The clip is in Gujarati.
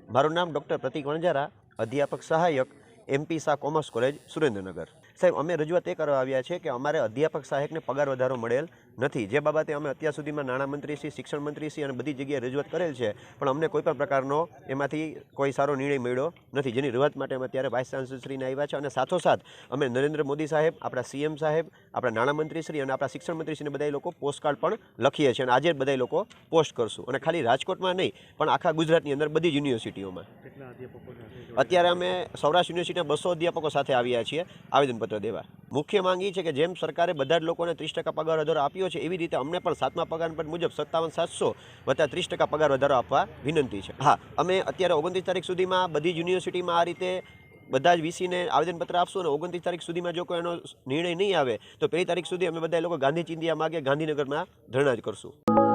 મારું નામ ડૉક્ટર પ્રતિક વણજારા, અધ્યાપક સહાયક, MP Shah commerce college, Surendranagar. સાહેબ, અમે રજૂઆત એ કરવા આવ્યા છે કે અમારે અધ્યાપક સહાયકને પગાર વધારો મળેલ નથી, જે બાબતે અમે અત્યાર સુધીમાં નાણામંત્રીશ્રી, શિક્ષણ મંત્રીશ્રી અને બધી જગ્યાએ રજૂઆત કરેલ છે, પણ અમને કોઈ પણ પ્રકારનો એમાંથી કોઈ સારો નિર્ણય મળ્યો નથી, જેની રજૂઆત માટે અમે અત્યારે વાઇસ ચાન્સલરશ્રીને આવ્યા છે. અને સાથોસાથ અમે નરેન્દ્ર મોદી સાહેબ, આપણા CM સાહેબ, આપણા નાણામંત્રીશ્રી અને આપણા શિક્ષણ મંત્રીશ્રીને બધા લોકો પોસ્ટકાર્ડ પણ લખીએ છીએ અને આજે બધા લોકો પોસ્ટ કરશું. અને ખાલી રાજકોટમાં નહીં પણ આખા ગુજરાતની અંદર બધી જ યુનિવર્સિટીઓમાં. અત્યારે અમે સૌરાષ્ટ્ર યુનિવર્સિટીના 200 અધ્યાપકો સાથે આવ્યા છીએ આવેદનપત્ર દેવા. મુખ્ય માંગ એ છે કે જેમ સરકારે બધા જ લોકોને 30% પગાર વધારો આપ્યો છે, એવી રીતે અમને પણ 7મા પગાર મુજબ 57,700 વત્તા 30% પગાર વધારો આપવા વિનંતી છે. હા, અમે અત્યારે 29 તારીખ સુધીમાં બધી જ યુનિવર્સિટીમાં આ રીતે બધા જ VCને આવેદનપત્ર આપશું અને 29 તારીખ સુધીમાં જો કોઈ એનો નિર્ણય નહીં આવે તો 1 તારીખ સુધી અમે બધા લોકો ગાંધી ચિંધ્યા માગે ગાંધીનગરમાં ધરણા જ કરશું.